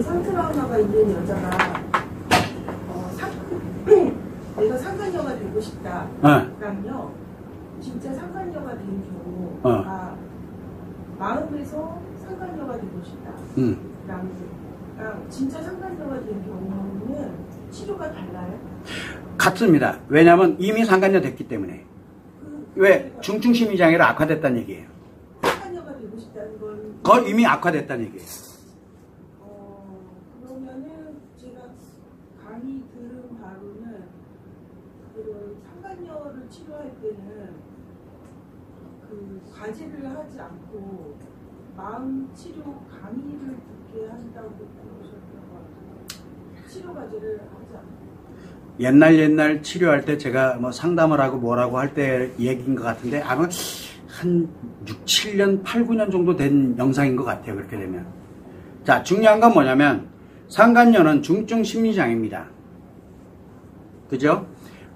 외상 트라우마가 있는 여자가 내가 상간녀가 되고 싶다. 그러면요, 진짜 상간녀가 된 경우가 마음에서 상간녀가 되고 싶다. 그러니까 진짜 상간녀가 된 경우는 치료가 달라요? 같습니다. 왜냐하면 이미 상간녀 됐기 때문에. 왜? 중증심리장애로 악화됐다는 얘기예요. 상간녀가 되고 싶다는 건? 그거 이미 악화됐다는 얘기예요. 그러면은 제가 강의 들은 바로는 그 상간녀를 치료할 때는 그 과제를 하지 않고 마음 치료 강의를 듣게 한다고 그러셨던 것 같아요. 치료 과제를 하지 않고. 옛날 치료할 때 제가 뭐 상담을 하고 뭐라고 할 때 얘기인 것 같은데 아마 한 6, 7년, 8, 9년 정도 된 영상인 것 같아요. 그렇게 되면. 자, 중요한 건 뭐냐면 상간녀는 중증 심리장애입니다. 그죠?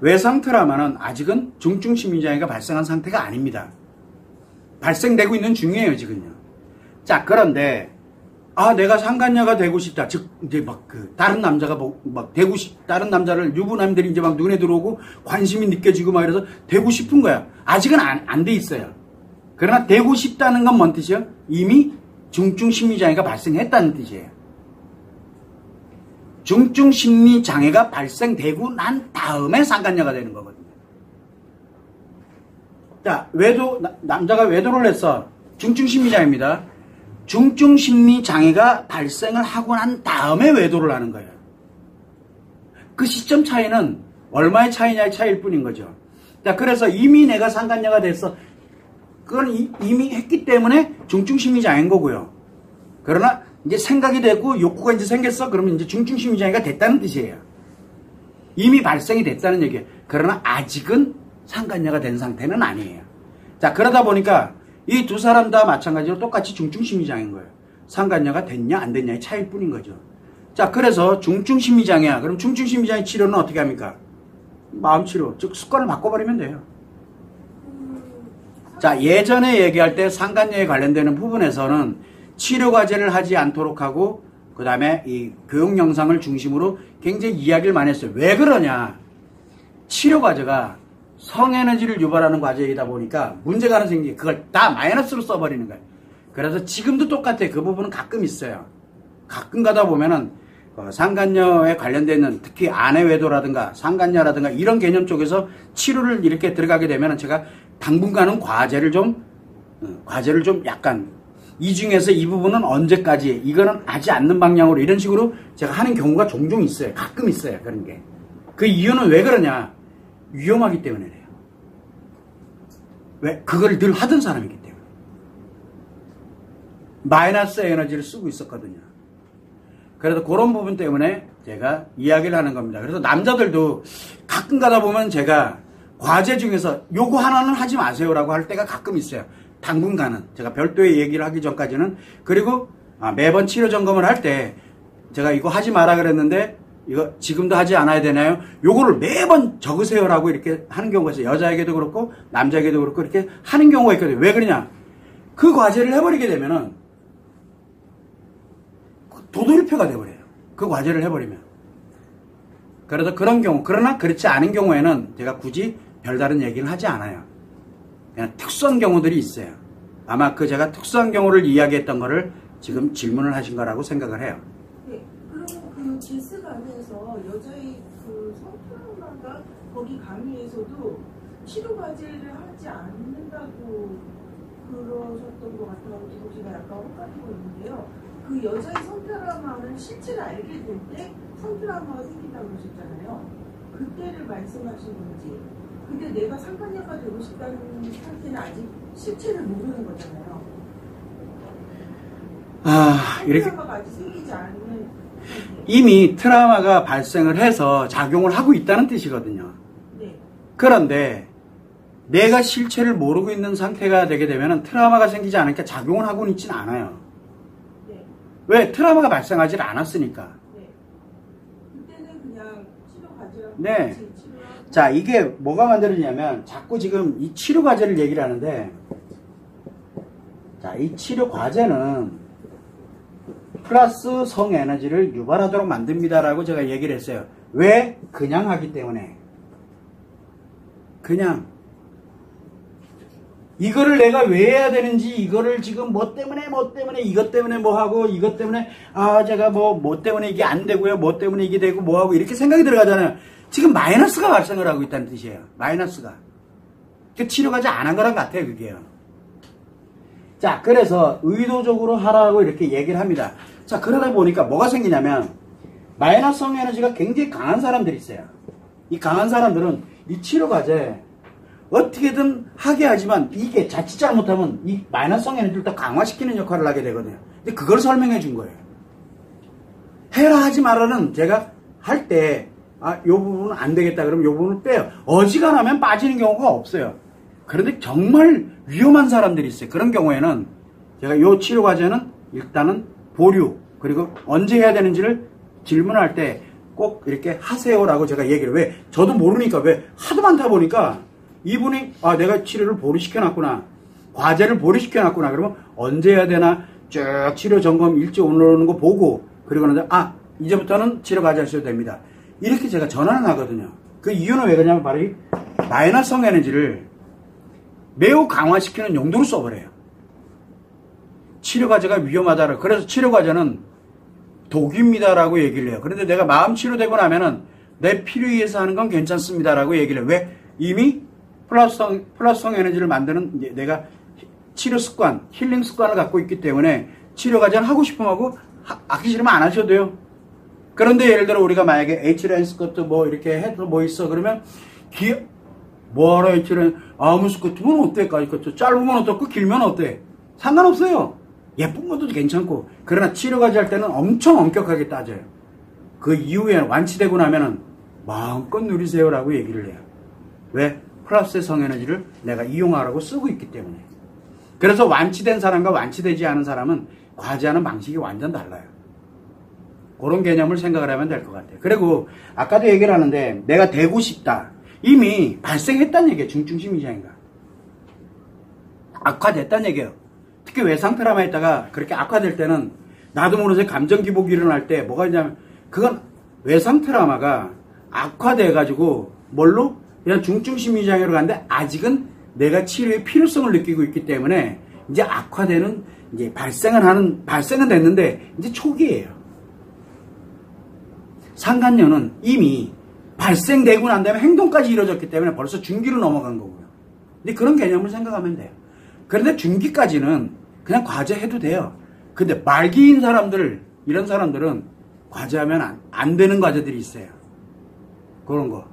외상 트라우마는 아직은 중증 심리장애가 발생한 상태가 아닙니다. 발생되고 있는 중이에요, 지금요. 자, 그런데 내가 상간녀가 되고 싶다. 즉, 이제 다른 남자가 다른 남자를 유부남들이 이제 막 눈에 들어오고 관심이 느껴지고 막 이래서 되고 싶은 거야. 아직은 안 돼 있어요. 그러나 되고 싶다는 건 뭔 뜻이에요? 이미 중증 심리장애가 발생했다는 뜻이에요. 중증 심리장애가 발생되고 난 다음에 상간녀가 되는 거거든요. 자, 남자가 외도를 했어. 중증 심리장애입니다. 중증 심리 장애가 발생을 하고 난 다음에 외도를 하는 거예요. 그 시점 차이는 얼마의 차이냐의 차이일 뿐인 거죠. 자, 그래서 이미 내가 상간녀가 됐어. 그건 이미 했기 때문에 중증 심리 장애인 거고요. 그러나 이제 생각이 되고 욕구가 이제 생겼어. 그러면 이제 중증 심리 장애가 됐다는 뜻이에요. 이미 발생이 됐다는 얘기예요. 그러나 아직은 상간녀가 된 상태는 아니에요. 자, 그러다 보니까 이 두 사람 다 마찬가지로 똑같이 중증 심리장애인 거예요. 상간녀가 됐냐 안 됐냐의 차이일 뿐인 거죠. 자, 그래서 중증 심리장애야. 그럼 중증 심리장애 치료는 어떻게 합니까? 마음치료, 즉 습관을 바꿔버리면 돼요. 자, 예전에 얘기할 때 상간녀에 관련되는 부분에서는 치료 과제를 하지 않도록 하고 그 다음에 이 교육 영상을 중심으로 굉장히 이야기를 많이 했어요. 왜 그러냐? 치료 과제가 성에너지를 유발하는 과제이다 보니까 문제가 하나 생기게 그걸 다 마이너스로 써버리는 거예요. 그래서 지금도 똑같아요. 그 부분은 가끔 있어요. 가끔 가다 보면은 상간녀에 관련되는 특히 아내 외도라든가 상간녀라든가 이런 개념 쪽에서 치료를 이렇게 들어가게 되면은 제가 당분간은 과제를 좀 약간 이 중에서 이 부분은 언제까지 이거는 하지 않는 방향으로 이런 식으로 제가 하는 경우가 종종 있어요. 가끔 있어요. 그런 게. 그 이유는 왜 그러냐? 위험하기 때문에 그래요. 왜? 그걸 늘 하던 사람이기 때문에. 마이너스 에너지를 쓰고 있었거든요. 그래서 그런 부분 때문에 제가 이야기를 하는 겁니다. 그래서 남자들도 가끔 가다 보면 제가 과제 중에서 요거 하나는 하지 마세요라고 할 때가 가끔 있어요. 당분간은. 제가 별도의 얘기를 하기 전까지는. 그리고 매번 치료 점검을 할 때 제가 이거 하지 마라 그랬는데 이거 지금도 하지 않아야 되나요? 요거를 매번 적으세요라고 이렇게 하는 경우가 있어요. 여자에게도 그렇고 남자에게도 그렇고 이렇게 하는 경우가 있거든요. 왜 그러냐? 그 과제를 해버리게 되면은 도돌이표가 돼버려요. 그 과제를 해버리면. 그래서 그런 경우, 그러나 그렇지 않은 경우에는 제가 굳이 별다른 얘기를 하지 않아요. 그냥 특수한 경우들이 있어요. 아마 제가 특수한 경우를 이야기했던 거를 지금 질문을 하신 거라고 생각을 해요. 네, 그리고 그 GS 강의에서 여자의 그 성트라우마가 거기 강의에서도 치료 과제를 하지 않는다고 그러셨던 것 같아서 제가 약간 헷갈리고 있는데요. 그 여자의 성트라우마는 실체를 알게 될 때 성트라우마가 생긴다고 그러셨잖아요. 그때를 말씀하신 건지. 근데 내가 상간녀가 되고 싶다는 상태는 아직 실체를 모르는 거잖아요. 이렇게 트라우마가 아직 생기지 않은 상태. 이미 트라우마가 발생을 해서 작용을 하고 있다는 뜻이거든요. 네. 그런데 내가 실체를 모르고 있는 상태가 되게 되면 트라우마가 생기지 않으니까 작용을 하고는 있지는 않아요. 네. 왜? 트라우마가 발생하지 않았으니까. 네. 그때는 그냥 치료 과제라고. 네. 자, 이게 뭐가 만들어지냐면 자꾸 지금 이 치료 과제를 얘기를 하는데, 자, 이 치료 과제는 플러스 성에너지를 유발하도록 만듭니다라고 제가 얘기를 했어요. 왜? 그냥 하기 때문에. 그냥. 이거를 내가 왜 해야 되는지, 이거를 지금 뭐 때문에, 이것 때문에 뭐 하고, 이것 때문에, 제가 뭐 때문에 이게 안 되고요, 뭐 때문에 이게 되고, 뭐 하고, 이렇게 생각이 들어가잖아요. 지금 마이너스가 발생을 하고 있다는 뜻이에요. 마이너스가. 그 치료가지 안 한 거랑 같아요, 그게요. 자, 그래서 의도적으로 하라고 이렇게 얘기를 합니다. 자, 그러다 보니까 뭐가 생기냐면, 마이너스성 에너지가 굉장히 강한 사람들이 있어요. 이 강한 사람들은 이 치료과제, 어떻게든 하게 하지만 이게 자칫 잘못하면 이 마이너스성 에너지를 더 강화시키는 역할을 하게 되거든요. 근데 그걸 설명해 준 거예요. 해라 하지 말라는 제가 할 때 요 부분은 안 되겠다 그러면 요 부분을 빼요. 어지간하면 빠지는 경우가 없어요. 그런데 정말 위험한 사람들이 있어요. 그런 경우에는 제가 요 치료 과제는 일단은 보류, 그리고 언제 해야 되는지를 질문할 때 꼭 이렇게 하세요라고 제가 얘기를. 왜? 저도 모르니까. 왜? 하도 많다 보니까 이분이 내가 치료를 보류시켜놨구나, 과제를 보류시켜놨구나, 그러면 언제 해야 되나 쭉 치료 점검 일지 올라오는 거 보고, 그리고 나서 이제부터는 치료 과제 하셔도 됩니다, 이렇게 제가 전환을 하거든요. 그 이유는 왜 그러냐면 바로 이 마이너스성 에너지를 매우 강화시키는 용도로 써버려요. 치료 과제가 위험하다라. 그래서 치료 과제는 독입니다라고 얘기를 해요. 그런데 내가 마음 치료되고 나면은 내 필요에 의해서 하는 건 괜찮습니다라고 얘기를 해요. 왜? 이미 플러스성 에너지를 만드는 내가 치료 습관, 힐링 습관을 갖고 있기 때문에 치료 과제는 하고 싶으면 하고, 하기 싫으면 안 하셔도 돼요. 그런데 예를 들어 우리가 만약에 H라인 스커트 뭐 이렇게 해도 뭐 있어 그러면 뭐하러 H라인 아무 스커트면 어때? 짧으면 어떻고 길면 어때? 상관없어요. 예쁜 것도 괜찮고. 그러나 치료 과제 할 때는 엄청 엄격하게 따져요. 그 이후에 완치되고 나면은 마음껏 누리세요라고 얘기를 해요. 왜? 플러스의 성에너지를 내가 이용하라고 쓰고 있기 때문에. 그래서 완치된 사람과 완치되지 않은 사람은 과제하는 방식이 완전 달라요. 그런 개념을 생각을 하면 될 것 같아요. 그리고 아까도 얘기를 하는데 내가 되고 싶다. 이미 발생했다는 얘기예요. 중증심리장애가. 악화됐다는 얘기예요. 특히 외상 트라우마에 있다가 그렇게 악화될 때는 나도 모르게 감정 기복이 일어날 때 뭐가 있냐면, 그건 외상 트라우마가 악화돼가지고 뭘로? 그냥 중증심리장애로 가는데 아직은 내가 치료의 필요성을 느끼고 있기 때문에 이제 악화되는, 이제 발생은 됐는데 이제 초기예요. 상간녀는 이미 발생되고 난 다음에 행동까지 이루어졌기 때문에 벌써 중기로 넘어간 거고요. 근데 그런 개념을 생각하면 돼요. 그런데 중기까지는 그냥 과제해도 돼요. 근데 말기인 사람들, 이런 사람들은 과제하면 안 되는 과제들이 있어요. 그런 거.